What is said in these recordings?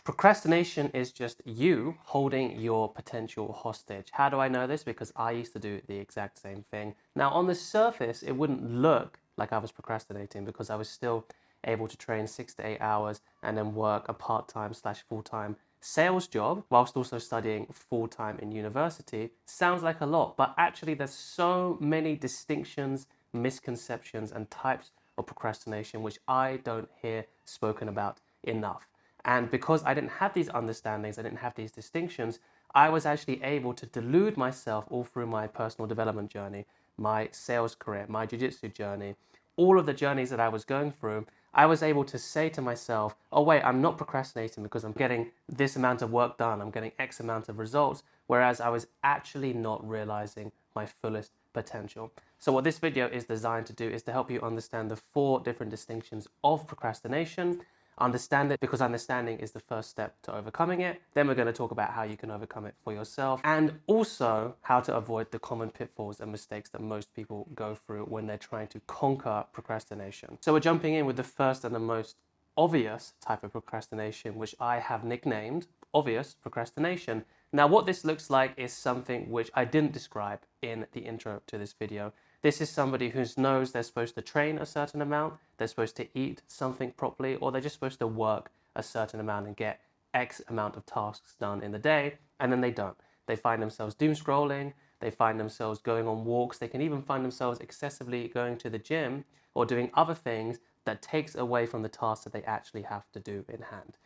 Procrastination is just you holding your potential hostage. How do I know this? Because I used to do the exact same thing. Now, on the surface, it wouldn't look like I was procrastinating because I was still able to train 6 to 8 hours and then work a part-time slash full-time sales job whilst also studying full-time in university. Sounds like a lot, but actually there's so many distinctions, misconceptions, and types of procrastination which I don't hear spoken about enough. And because I didn't have these understandings, I didn't have these distinctions, I was actually able to delude myself all through my personal development journey, my sales career, my jiu-jitsu journey, all of the journeys that I was going through. I was able to say to myself, oh wait, I'm not procrastinating because I'm getting this amount of work done, I'm getting X amount of results, whereas I was actually not realizing my fullest potential. So what this video is designed to do is to help you understand the 4 different distinctions of procrastination. Understand it, because understanding is the first step to overcoming it. Then we're going to talk about how you can overcome it for yourself, and also how to avoid the common pitfalls and mistakes that most people go through when they're trying to conquer procrastination. So we're jumping in with the first and the most obvious type of procrastination, which I have nicknamed obvious procrastination. Now, what this looks like is something which I didn't describe in the intro to this video. This is somebody who knows they're supposed to train a certain amount, they're supposed to eat something properly, or they're just supposed to work a certain amount and get X amount of tasks done in the day, and then they don't. They find themselves doom scrolling, they find themselves going on walks, they can even find themselves excessively going to the gym or doing other things that takes away from the tasks that they actually have to do in hand.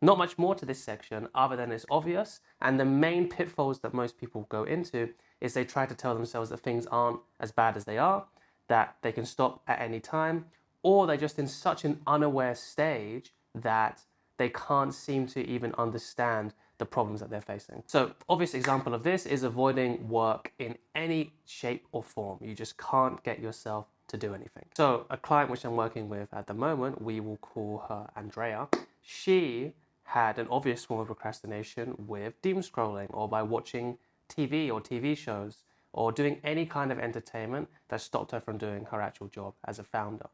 Not much more to this section other than it's obvious, and the main pitfalls that most people go into is they try to tell themselves that things aren't as bad as they are, that they can stop at any time, or they're just in such an unaware stage that they can't seem to even understand the problems that they're facing. So, obvious example of this is avoiding work in any shape or form. You just can't get yourself to do anything. So, a client which I'm working with at the moment, we will call her Andrea. She had an obvious form of procrastination with doom scrolling, or by watching TV or TV shows, or doing any kind of entertainment that stopped her from doing her actual job as a founder.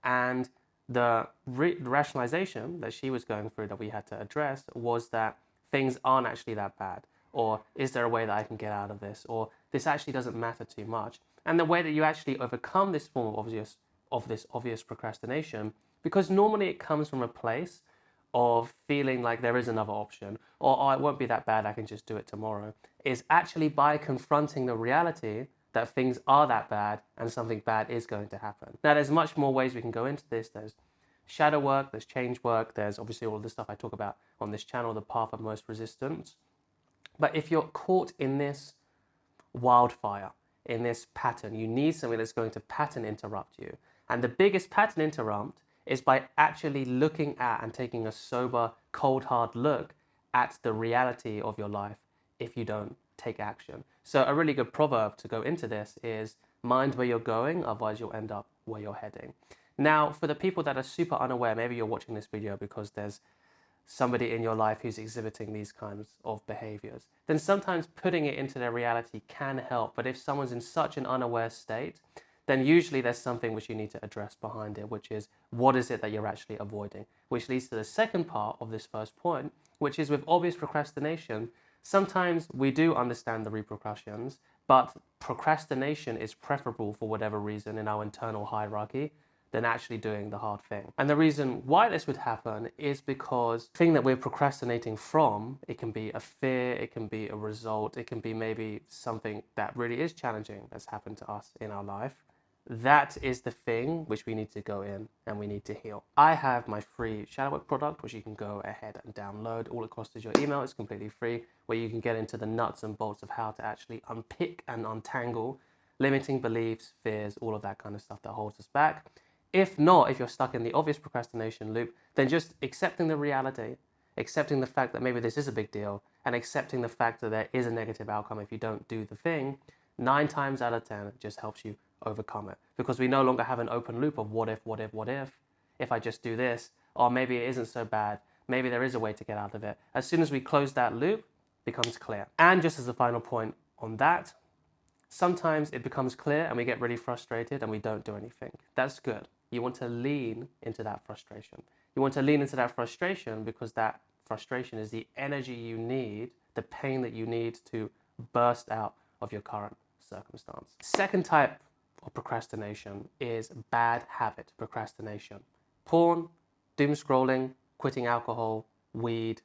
And the rationalization that she was going through that we had to address was that things aren't actually that bad, or is there a way that I can get out of this, or this actually doesn't matter too much. And the way that you actually overcome this form of this obvious procrastination, because normally it comes from a place of feeling like there is another option, or oh, it won't be that bad, I can just do it tomorrow, is actually by confronting the reality that things are that bad and something bad is going to happen. Now, there's much more ways we can go into this. There's shadow work, there's change work, there's obviously all the stuff I talk about on this channel, the path of most resistance. But if you're caught in this wildfire, in this pattern, you need something that's going to pattern interrupt you. And the biggest pattern interrupt is by actually looking at and taking a sober, cold, hard look at the reality of your life if you don't take action. So a really good proverb to go into this is mind where you're going, otherwise you'll end up where you're heading. Now, for the people that are super unaware, maybe you're watching this video because there's somebody in your life who's exhibiting these kinds of behaviors, then sometimes putting it into their reality can help. But if someone's in such an unaware state, then usually there's something which you need to address behind it, which is what is it that you're actually avoiding? Which leads to the second part of this first point, which is with obvious procrastination, sometimes we do understand the repercussions, but procrastination is preferable for whatever reason in our internal hierarchy than actually doing the hard thing. And the reason why this would happen is because the thing that we're procrastinating from, it can be a fear, it can be a result, it can be maybe something that really is challenging that's happened to us in our life. That is the thing which we need to go in and we need to heal. I have my free shadow work product, which you can go ahead and download. All it costs is your email. It's completely free, where you can get into the nuts and bolts of how to actually unpick and untangle limiting beliefs, fears, all of that kind of stuff that holds us back. If not, if you're stuck in the obvious procrastination loop, then just accepting the reality, accepting the fact that maybe this is a big deal, and accepting the fact that there is a negative outcome if you don't do the thing, 9 times out of 10, it just helps you overcome it, because we no longer have an open loop of what if I just do this, or maybe it isn't so bad, maybe there is a way to get out of it. As soon as we close that loop, it becomes clear. And just as a final point on that, sometimes it becomes clear and we get really frustrated and we don't do anything. That's good. You want to lean into that frustration. You want to lean into that frustration because that frustration is the energy you need, the pain that you need to burst out of your current circumstance. Second type of procrastination is bad habit procrastination. Porn, doom scrolling, quitting alcohol, weed,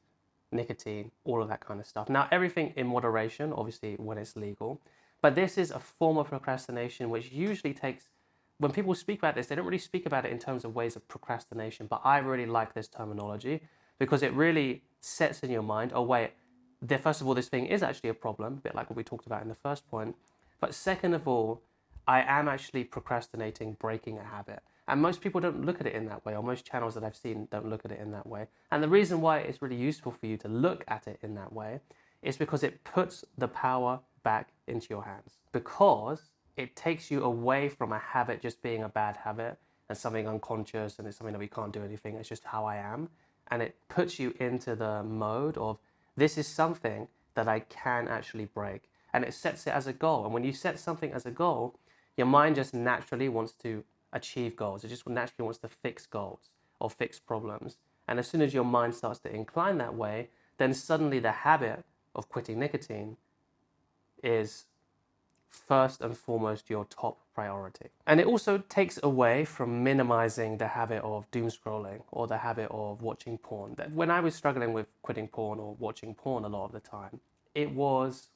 nicotine, all of that kind of stuff. Now, everything in moderation, obviously, when it's legal. But this is a form of procrastination which usually takes, when people speak about this, they don't really speak about it in terms of ways of procrastination. But I really like this terminology because it really sets in your mind, oh, wait, first of all, this thing is actually a problem, a bit like what we talked about in the first point. But second of all, I am actually procrastinating breaking a habit. And most people don't look at it in that way, or most channels that I've seen don't look at it in that way. And the reason why it's really useful for you to look at it in that way is because it puts the power back into your hands. Because it takes you away from a habit just being a bad habit and something unconscious and it's something that we can't do anything, it's just how I am. And it puts you into the mode of, this is something that I can actually break. And it sets it as a goal. And when you set something as a goal, your mind just naturally wants to achieve goals. It just naturally wants to fix goals or fix problems. And as soon as your mind starts to incline that way, then suddenly the habit of quitting nicotine is first and foremost your top priority. And it also takes away from minimizing the habit of doom scrolling or the habit of watching porn. When I was struggling with quitting porn or watching porn a lot of the time, it was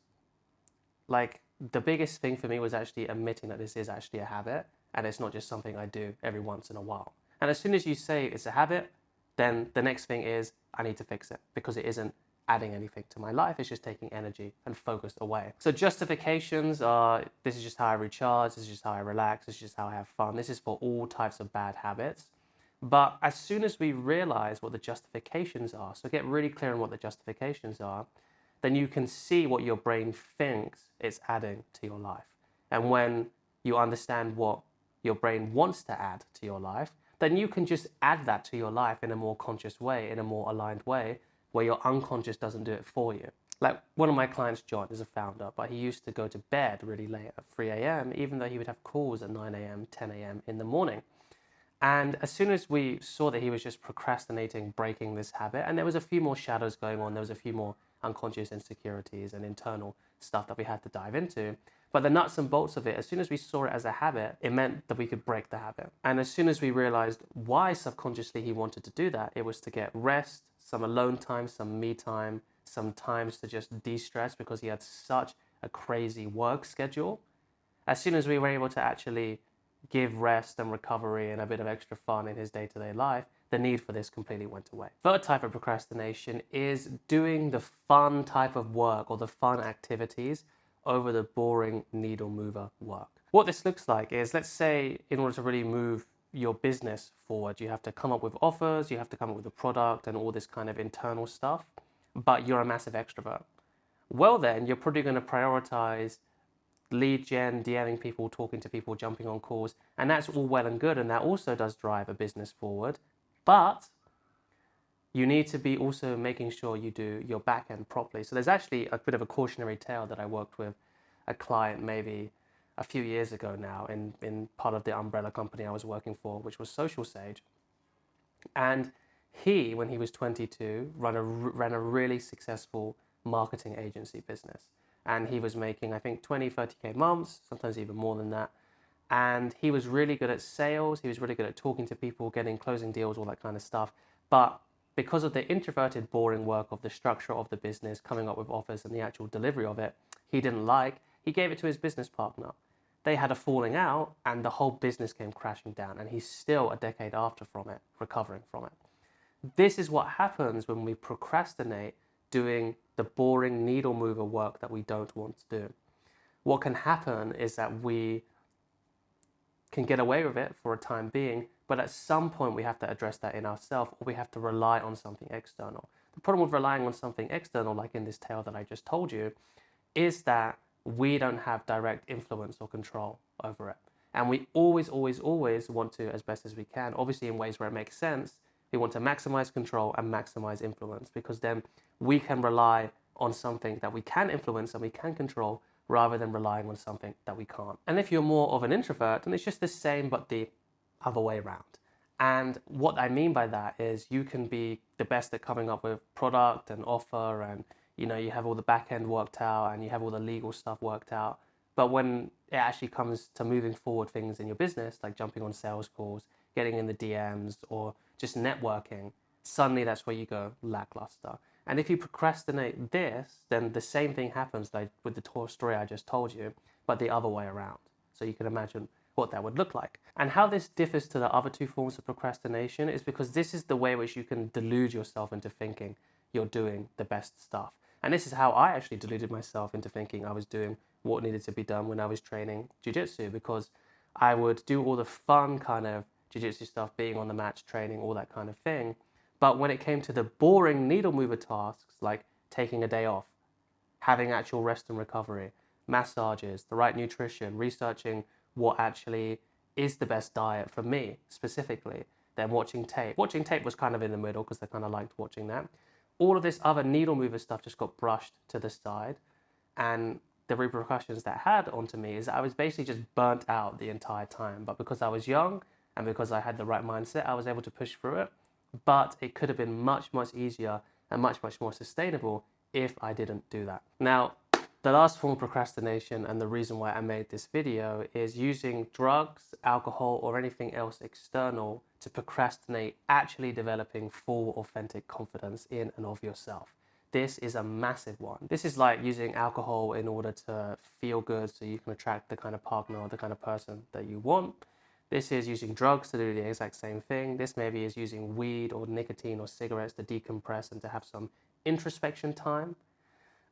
like the biggest thing for me was actually admitting that this is actually a habit and it's not just something I do every once in a while. And as soon as you say it's a habit, then the next thing is I need to fix it because it isn't adding anything to my life. It's just taking energy and focus away. So justifications are, this is just how I recharge, this is just how I relax, this is just how I have fun. This is for all types of bad habits. But as soon as we realize what the justifications are, so get really clear on what the justifications are, then you can see what your brain thinks it's adding to your life. And when you understand what your brain wants to add to your life, then you can just add that to your life in a more conscious way, in a more aligned way, where your unconscious doesn't do it for you. Like one of my clients, John, is a founder, but he used to go to bed really late at 3 a.m., even though he would have calls at 9 a.m., 10 a.m. in the morning. And as soon as we saw that he was just procrastinating, breaking this habit, and there was a few more shadows going on, there was a few more unconscious insecurities and internal stuff that we had to dive into. But the nuts and bolts of it, as soon as we saw it as a habit, it meant that we could break the habit. And as soon as we realized why subconsciously he wanted to do that, it was to get rest, some alone time, some me time, some times to just de-stress because he had such a crazy work schedule. As soon as we were able to actually give rest and recovery and a bit of extra fun in his day-to-day life, the need for this completely went away. Third type of procrastination is doing the fun type of work or the fun activities over the boring needle mover work. What this looks like is, let's say in order to really move your business forward, you have to come up with offers, you have to come up with a product and all this kind of internal stuff, but you're a massive extrovert. Well then, you're probably going to prioritize lead gen, DMing people, talking to people, jumping on calls, and that's all well and good, and that also does drive a business forward, but you need to be also making sure you do your back end properly. So there's actually a bit of a cautionary tale that I worked with a client maybe a few years ago now in part of the umbrella company I was working for, which was Social Sage. And he, when he was 22, ran a really successful marketing agency business. And he was making, I think, 20, 30K months, sometimes even more than that. And he was really good at sales. He was really good at talking to people, closing deals, all that kind of stuff. But because of the introverted, boring work of the structure of the business, coming up with offers and the actual delivery of it, he didn't like, he gave it to his business partner. They had a falling out and the whole business came crashing down, and he's still a decade after from it, recovering from it. This is what happens when we procrastinate doing the boring needle mover work that we don't want to do. What can happen is that we can get away with it for a time being, but at some point we have to address that in ourselves, or we have to rely on something external. The problem with relying on something external, like in this tale that I just told you, is that we don't have direct influence or control over it. And we always want to, as best as we can, obviously in ways where it makes sense, we want to maximize control and maximize influence, because then we can rely on something that we can influence and we can control, rather than relying on something that we can't. And if you're more of an introvert, then it's just the same but the other way around. And what I mean by that is you can be the best at coming up with product and offer, and you have all the back end worked out and you have all the legal stuff worked out. But when it actually comes to moving forward things in your business, like jumping on sales calls, getting in the DMs, or just networking, suddenly that's where you go lackluster. And if you procrastinate this, then the same thing happens like with the story I just told you, but the other way around. So you can imagine what that would look like. And how this differs to the other two forms of procrastination is because this is the way in which you can delude yourself into thinking you're doing the best stuff. And this is how I actually deluded myself into thinking I was doing what needed to be done when I was training jiu-jitsu, because I would do all the fun kind of jiu-jitsu stuff, being on the match, training, all that kind of thing. But when it came to the boring needle mover tasks, like taking a day off, having actual rest and recovery, massages, the right nutrition, researching what actually is the best diet for me specifically, then watching tape. Watching tape was kind of in the middle because I kind of liked watching that. All of this other needle mover stuff just got brushed to the side. And the repercussions that had onto me is that I was basically just burnt out the entire time. But because I was young and because I had the right mindset, I was able to push through it. But it could have been much, much easier and much, much more sustainable if I didn't do that. Now, the last form of procrastination, and the reason why I made this video, is using drugs, alcohol, or anything else external to procrastinate actually developing full, authentic confidence in and of yourself. This is a massive one. This is like using alcohol in order to feel good so you can attract the kind of partner or the kind of person that you want. This is using drugs to do the exact same thing. This maybe is using weed or nicotine or cigarettes to decompress and to have some introspection time.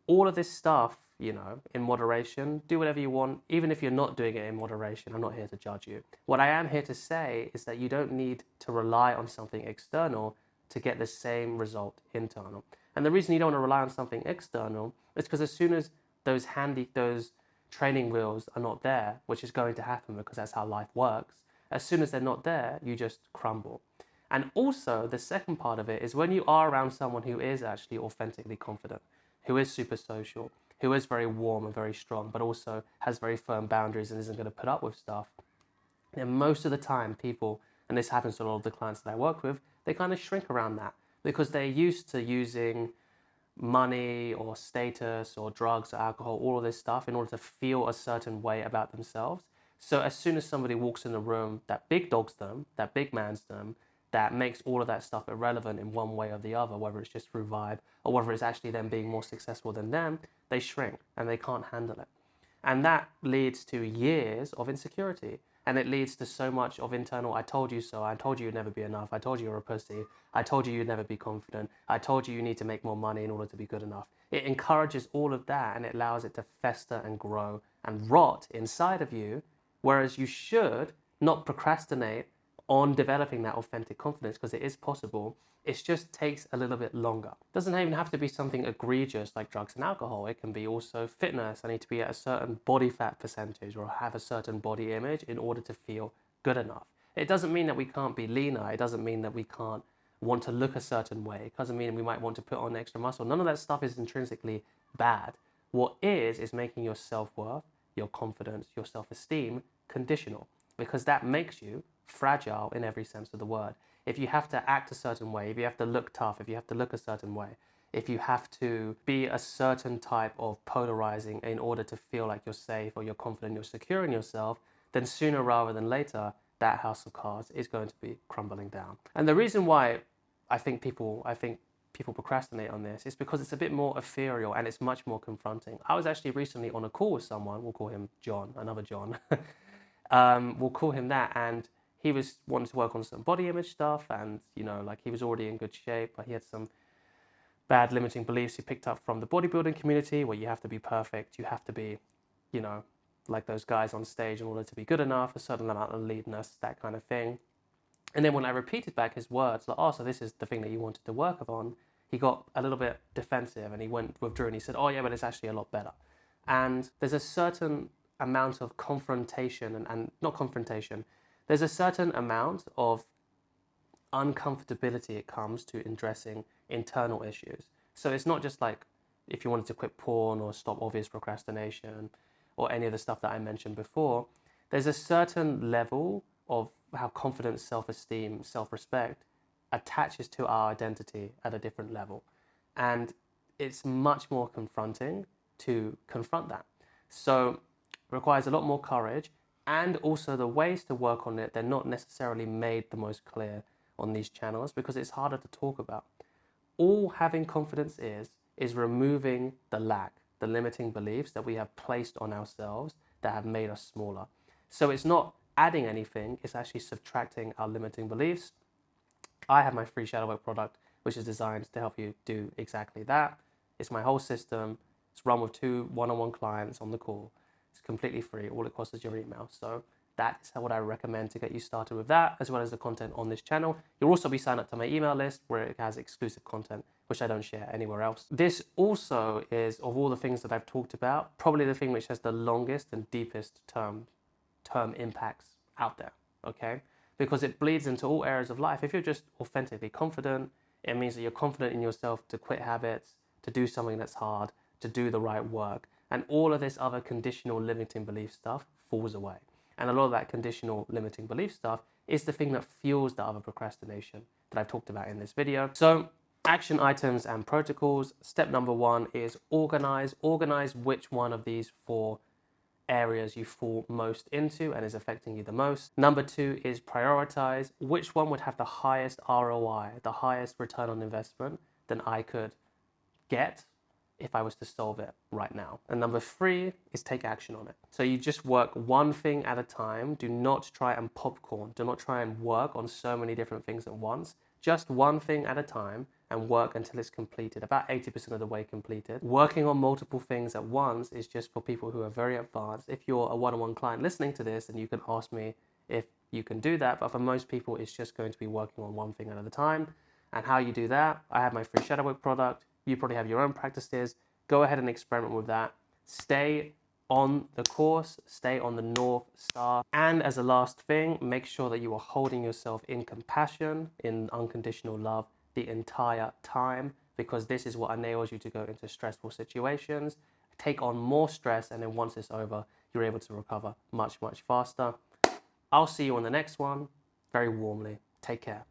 All of this stuff, in moderation, do whatever you want, even if you're not doing it in moderation. I'm not here to judge you. What I am here to say is that you don't need to rely on something external to get the same result internal. And the reason you don't want to rely on something external is because as soon as those training wheels are not there, which is going to happen because that's how life works, as soon as they're not there, you just crumble. And also, the second part of it is when you are around someone who is actually authentically confident, who is super social, who is very warm and very strong, but also has very firm boundaries and isn't going to put up with stuff, then most of the time people, and this happens to a lot of the clients that I work with, they kind of shrink around that because they're used to using money or status or drugs or alcohol, all of this stuff in order to feel a certain way about themselves. So as soon as somebody walks in the room that big dogs them, that big mans them, that makes all of that stuff irrelevant in one way or the other, whether it's just through vibe or whether it's actually them being more successful than them, they shrink and they can't handle it. And that leads to years of insecurity. And it leads to so much of internal, I told you so, I told you you'd never be enough, I told you you're a pussy, I told you you'd never be confident, I told you you need to make more money in order to be good enough. It encourages all of that and it allows it to fester and grow and rot inside of you, whereas you should not procrastinate on developing that authentic confidence because it is possible. It just takes a little bit longer. It doesn't even have to be something egregious like drugs and alcohol. It can be also fitness. I need to be at a certain body fat percentage or have a certain body image in order to feel good enough. It doesn't mean that we can't be leaner. It doesn't mean that we can't want to look a certain way. It doesn't mean we might want to put on extra muscle. None of that stuff is intrinsically bad. What is making your self-worth, your confidence, your self-esteem conditional, because that makes you fragile in every sense of the word. If you have to act a certain way, if you have to look tough, if you have to look a certain way, if you have to be a certain type of polarizing in order to feel like you're safe or you're confident, you're secure in yourself, then sooner rather than later, that house of cards is going to be crumbling down. And the reason why I think people procrastinate on this is because it's a bit more ethereal and it's much more confronting. I was actually recently on a call with someone, we'll call him John, another John. We'll call him that, and he was wanting to work on some body image stuff, and he was already in good shape, but he had some bad limiting beliefs he picked up from the bodybuilding community, where you have to be perfect, you have to be, like those guys on stage in order to be good enough, a certain amount of leadness, that kind of thing. And then when I repeated back his words, like, oh, so this is the thing that you wanted to work upon, he got a little bit defensive and he withdrew and he said, oh yeah, but it's actually a lot better. And there's a certain amount of confrontation and not confrontation, there's a certain amount of uncomfortability it comes to addressing internal issues. So it's not just like if you wanted to quit porn or stop obvious procrastination or any of the stuff that I mentioned before, there's a certain level of how confidence, self-esteem, self-respect attaches to our identity at a different level. And it's much more confronting to confront that. So it requires a lot more courage, and also the ways to work on it, they're not necessarily made the most clear on these channels because it's harder to talk about. All having confidence is removing the lack, the limiting beliefs that we have placed on ourselves that have made us smaller. So it's not adding anything, it's actually subtracting our limiting beliefs. I have my free shadow work product, which is designed to help you do exactly that. It's my whole system. It's run with 2 one-on-one clients on the call. It's completely free. All it costs is your email. So that is what I recommend to get you started with that, as well as the content on this channel. You'll also be signed up to my email list where it has exclusive content, which I don't share anywhere else. This also is, of all the things that I've talked about, probably the thing which has the longest and deepest term impacts out there, okay? Because it bleeds into all areas of life. If you're just authentically confident, it means that you're confident in yourself to quit habits, to do something that's hard, to do the right work. And all of this other conditional limiting belief stuff falls away. And a lot of that conditional limiting belief stuff is the thing that fuels the other procrastination that I've talked about in this video. So action items and protocols. Step number 1 is organize. Organize which one of these 4 areas you fall most into and is affecting you the most. Number 2 is prioritize. Which one would have the highest ROI, the highest return on investment than I could get if I was to solve it right now? And number 3 is take action on it. So you just work one thing at a time. Do not try and popcorn. Do not try and work on so many different things at once. Just one thing at a time and work until it's completed, about 80% of the way completed. Working on multiple things at once is just for people who are very advanced. If you're a one-on-one client listening to this, then you can ask me if you can do that. But for most people, it's just going to be working on one thing at a time. And how you do that, I have my free shadow work product. You probably have your own practices. Go ahead and experiment with that. Stay on the course, stay on the North Star. And as a last thing, make sure that you are holding yourself in compassion, in unconditional love the entire time, because this is what enables you to go into stressful situations, take on more stress, and then once it's over, you're able to recover much, much faster. I'll see you on the next one. Very warmly. Take care.